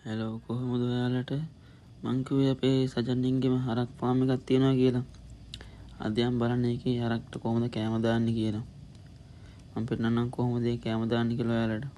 Hello කොහොමද ඔයාලට මං කිව්වේ අපේ සජන්නින්ගේම හරක් ෆාම් එකක් තියෙනවා කියලා. අද යම් බලන්න ඒකේ හරක්ට කොහොමද කෑම දාන්නේ කියලා. මම පෙන්නන්නම් කොහොමද ඒ කෑම දාන්නේ කියලා ඔයාලට.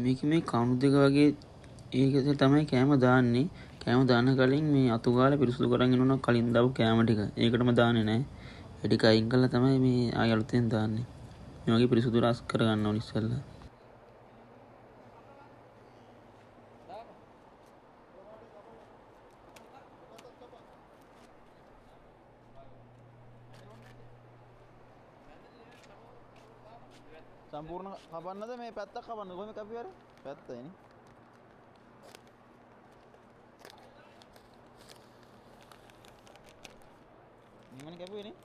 මේක මේ කවුණු දෙක වගේ ඒකද තමයි කෑම දාන්නේ. කෑම දාන්න කලින් මේ අතු ගාලා පිරිසිදු කරන් ඉන්නවනම් කලින් දාපු කෑම ටික. ඒකටම දාන්නේ නැහැ. ඒ ටික අයින් කරලා තමයි මේ ආයෙ අලුතෙන් දාන්නේ. මේ වගේ පිරිසිදු රස කරගන්න ඕනේ ඉස්සෙල්ලා. සම්පූර්ණ කපන්නද මේ පැත්තක් කපන්නද කොහොම කපුවේ අර පැත්තයිනේ නිමනේ කපුවේ නේ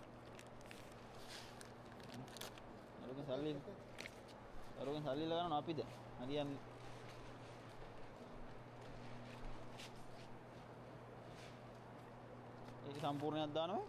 අරගෙන සල්ලි ලගනවා අපිද හරියන්නේ ඒක සම්පූර්ණයක් දානවා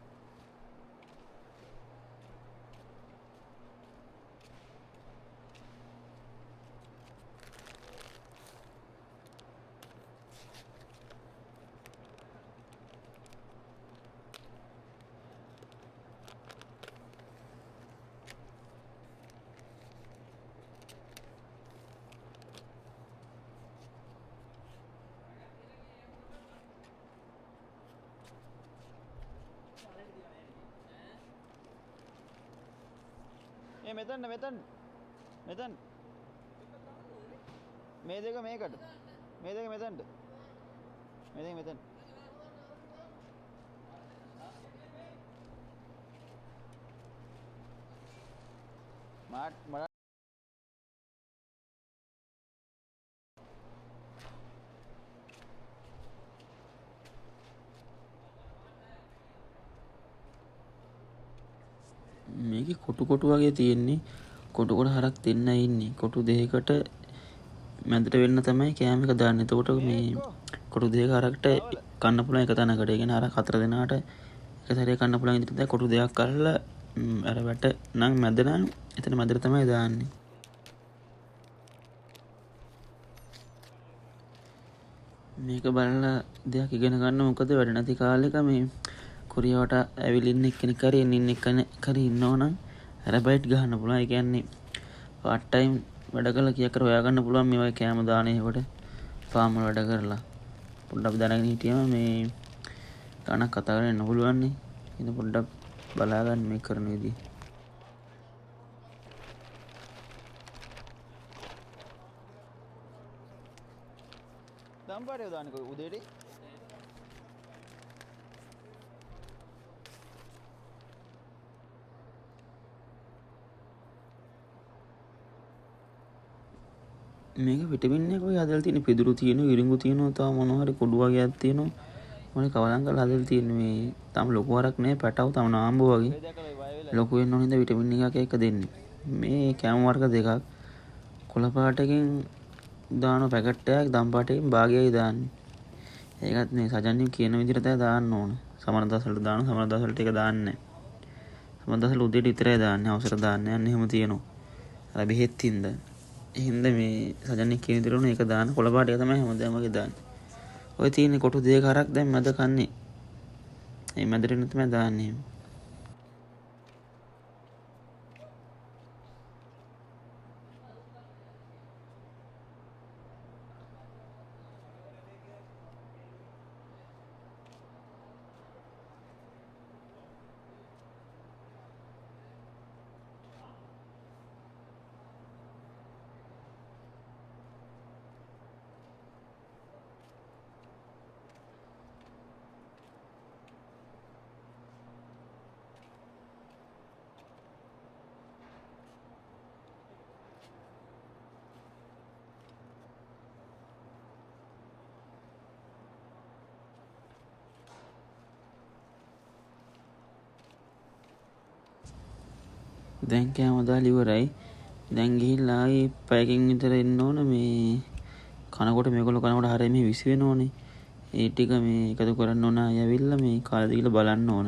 මෙතන මේ දෙක මේකට මේ දෙක මෙතනට මාත් මේකේ කොටු වගේ තියෙන්නේ. කොටු හරක් දෙන්නයි ඉන්නේ. කොටු දෙකකට මැදට වෙන්න තමයි කෑම එක දාන්නේ. එතකොට මේ කොටු දෙක හරකට කන්න පුළුවන් එක තැනකට. ඒ කියන්නේ හරක් 4 දෙනාට එක සැරේ කන්න පුළුවන් විදිහට කොටු දෙකක් අරලා අර වැට නම් මැද නම් එතන මැදට තමයි දාන්නේ. මේක බලලා දෙයක් ඉගෙන ගන්න. මොකද වැඩ නැති කාලෙක මේ කොරියාවට ඇවිලින්න එක්කෙනෙක් හරි ඉන්න එක්කෙනෙක් හරි ඉන්නවනම් රැබයිට් ගහන්න පුළුවන්. ඒ කියන්නේ පාර්ට් ටයිම් වැඩ කළා කියක් කර හොයාගන්න පුළුවන් මේ වගේ කෑම දානේකට ෆාම් වල වැඩ කරලා. පොඩ්ඩක් අපි දැනගෙන හිටියම මේ ගණක් කතා කරගෙන ඉන්න පුළුවන් නේ. ඉතින් පොඩ්ඩක් බලා ගන්න මේ කරන විදිහ. දම්පාරේ දාන්නේ උදේට මේක විටමින් එක ඔය හදලා තියෙන පිදුරු තියෙනවා, ඉරිඟු තියෙනවා, තව මොනවා හරි කුඩු වගේක් තියෙනවා. මොනේ කවලම් කරලා හදලා තියෙන මේ තාම ලොකු වරක් නෑ පැටව තම නාම්බ වගේ. ලොකු වෙන්න ඕන හින්දා විටමින් එකක් එක දෙන්නේ. මේ කැම වර්ග දෙකක් කොළ පාටකින් දාන පැකට් එකක් දම් පාටකින් භාගයයි දාන්නේ. ඒකත් මේ සජන්නින් කියන විදිහට තමයි දාන්න ඕන. සමහර දවස්වලට දාන සමහර දවස්වලට ඒක දාන්නේ නෑ. සමහර දවස්වල උදේට විතරයි දාන්නේ. අවසර දාන්නේ නැහැ. එහෙම තියෙනවා. අර බෙහෙත් හින්දා. හින්දා මේ සජන්නින් කියන විදිහට ඒක දාන්න කොළ පාට එක තමයි හැමදාම වගේ දාන්නේ. ඔය තියෙන කොටු දෙක හරක් දැන් මැද කන්නේ. මේ මැදට තමයි දාන්නේ. දැන් කෑම දාලා ඉවරයි. දැන් ගිහිල්ලා ආයේ පැයකින් විතර එන්න ඕන. මේ කනකොට මේගොල්ලෝ කනකොට හරිය මේ විසි වෙනෝනේ. ඒ ටික මේ එකතු කරන්න ඕන. ආයෙ ඇවිල්ලා මේ කාලෙද කියලා බලන්න ඕන.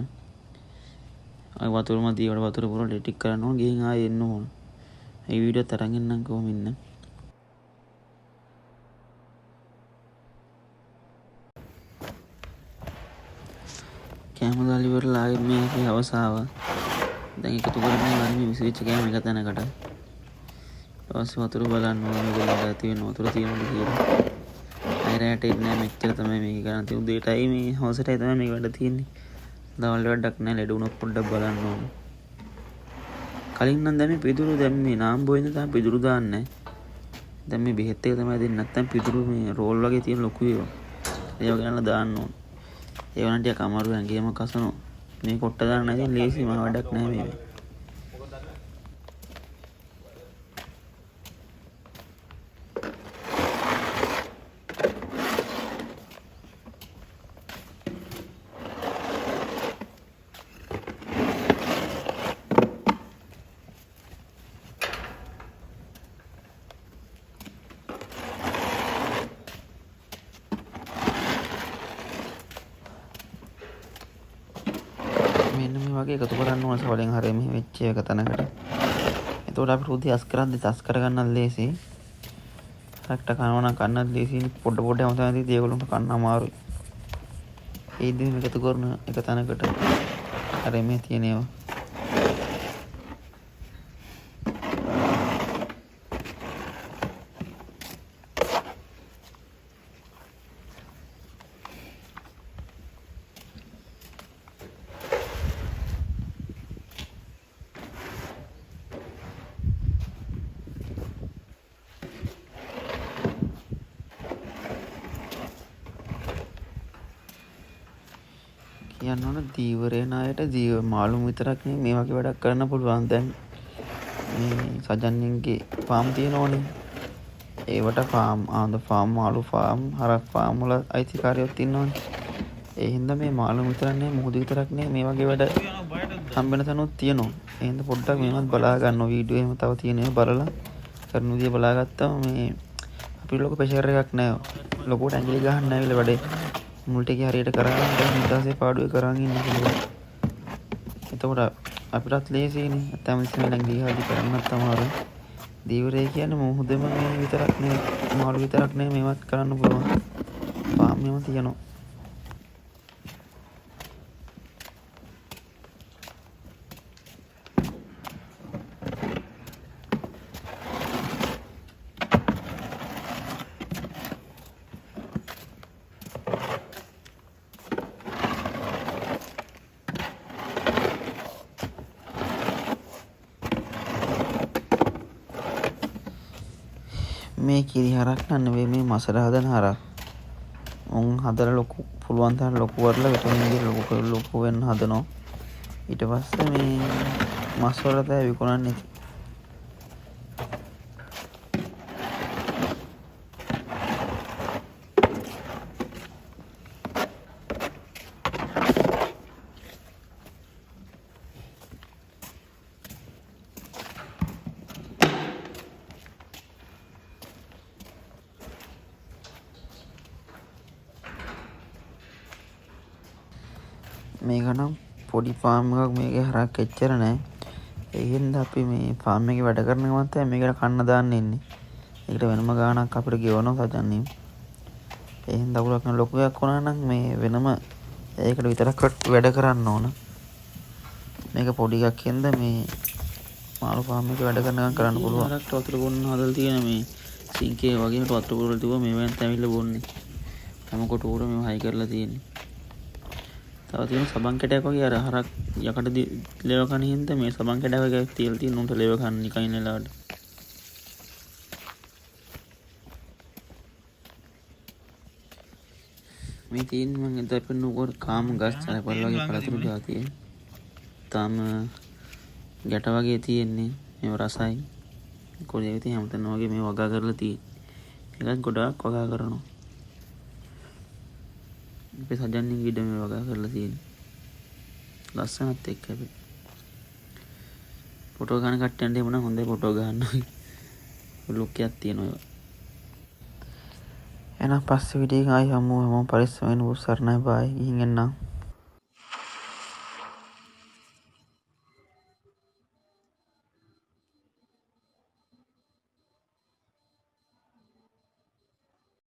ආයෙ වතුර මදි ඒවට වතුර පුරවලා ටික කරන්න ඕන. ගිහින් ආයෙ එන්න ඕන. මේ වීඩියෝත් අරන් එන්නම් කොහොම ඉන්න. කෑම දාලා ඉවරලා ආයෙ මේකේ අවසාව. දැන් එකතු කරන්නේ වරින් විසි වෙච්ච කෑම එක තැනකට. ඊට පස්සේ වතුර බලන්න ඕන මේගොල්ලෝ ඇති වෙන වතුර තියෙනවද කියලා. අය රැට එන්නේ නැහැ මෙච්චර තමයි මේක කරන්න තියෙන්නේ. උදේටයි මේ හවසටයි තමයි මේක වැඩ තියෙන්නේ. දවල් වැඩක් නැහැ. ලෙඩ වුණොත් පොඩ්ඩක් බලන්න ඕන. කලින් නම් දැන් මේ පිදුරු දැන් මේ නාම්බෝ ඉඳන් තමයි පිදුරු දාන්නේ. දැන් මේ බෙහෙත් එක තමයි දෙන්නේ. නැත්තම් පිදුරු මේ රෝල් වගේ තියෙන ලොකු ඒවා. ඒව ගන්නලා දාන්න ඕන. ඒව නම් ටිකක් අමාරු ඇඟේම කසනවා. මේ කොට්ට දාන්න නැති ලේසි මහ වැඩක් නැහැ මේක. මෙන්න මේ වගේ එකතු කරන්න ඕන සවලෙන් හරිය මෙහෙ වෙච්ච එක තැනකට. එතකොට අපිට උදේ අස් කරද්දි තස් කරගන්නත් ලේසි. හරක්ට කනවා නම් කන්නත් ලේසි. පොඩ පොඩ හැම තැනදී ඒගොල්ලන්ට කන්න අමාරුයි. ඒ ඉදින් මේක එකතු කරන එක තැනකට හරිය මේ තියෙන ඒවා. කියන්න ඕන දීවරේන අයට දීව මාළුම් විතරක් නෙමෙයි මේ වගේ වැඩක් කරන්න පුළුවන්. දැන් මේ සජන්නින්ගේ ෆාම් තියෙනවනේ. ඒවට ෆාම් මාළු ෆාම් හරක් ෆාම් වල අයිතිකාරයොත් ඉන්නවනේ. ඒ හින්දා මේ මාළුම් විතරක් නෙමෙයි මුහුදු විතරක් නෙමෙයි මේ වගේ වැඩ හම්බෙන තැනුත් තියෙනවා. ඒ හින්දා පොඩ්ඩක් මේවත් බලා ගන්න වීඩියෝ එහෙම තව තියෙනවා බලලා කරන විදිය බලාගත්තාම මේ අපිට ලොකු ප්‍රෙෂර් එකක් නැහැ. ලොකුවට ඇඟිලි ගහන්න නැවිල වැඩේ. මුල් ටික හරියට කරගෙන දැන් නිදාසේ පාඩුවේ කරන් ඉන්න පුළුවන්. එතකොට අපිටත් ලේසියිනේ. නැත්නම් ඉස්සෙල්ලා ගිහාදි කරන්නත් අමාරුයි. දීවරේ කියන්නේ මොහොතේම මේ විතරක් නෙවෙයි මාළු විතරක් නෙවෙයි මේවත් කරන්න පුළුවන්. ෆාම් එකම තියෙනවා. මේ කිරි හරක් නෙවෙයි මේ මසර හදන හරක්. උන් හදලා ලොකු පුළුවන් තරම් ලොකු වරලා විටමින් ලොකු වෙන්න හදනවා. ඊට පස්සේ මේ මස් වල තමයි විකුණන්නේ. මේක නම් පොඩි ෆාම් එකක්. මේකේ හරක් එච්චර නැහැ. ඒ හින්දා අපි මේ ෆාම් එකේ වැඩ කරන ගමන් තමයි මේකට කන්න දාන්න ඉන්නේ. ඒකට වෙනම ගාණක් අපිට ගෙවනවා සජන්නේ. ඒ හින්දා උලක් ලොකු එකක් වුණා නම් මේ වෙනම ඒකට විතරක් වැඩ කරන්න ඕන. මේක පොඩි එකක් හින්දා මේ මාළු ෆාම් එකේ වැඩ කරන ගමන් කරන්න පුළුවන්. හරක්ට වතුර බොන්න හදලා තියෙන මේ සිංකේ වගේම වතුර පුරවලා තිබුවා මේ වෙනත් ඇවිල්ලා බොන්නේ. හැම කොට උර මේව හයි කරලා තියෙන්නේ. තව තියෙන සබන් කැටයක් වගේ අර හරක් යකට ලේව කන හින්දා මේ සබන් කැටයක් වගේ තියලා තියෙන උන්ට ලේව කන්න නිකන් ඉන්න වෙලාවට. මේ තියෙන මම එදා පෙන්නුවකොට කාම ගස් සලපල් වගේ පළතුරු જાතිය. තාම ගැට වගේ තියෙන්නේ. මේව රසයි. කොහේ ඉතින් හැමතැනම වගේ මේ වගා කරලා තියෙන්නේ. ඒකත් ගොඩාක් වගා කරනවා. අපේ සජන්නේ ඊඩ මේ වගා කරලා තියෙන්නේ. ලස්සනත් එක්ක හැබැයි. ෆොටෝ ගන්න කට්ටියන්ට එහෙම නම් හොඳයි ෆොටෝ ගන්න. ලුක් එකක් තියෙනවා. එහෙනම් පස්සේ වීඩියෝ එකේ ආයි හමු. හැමෝම පරිස්සමෙන් උස්සරණයි බායි. ගිහින් එන්නම්.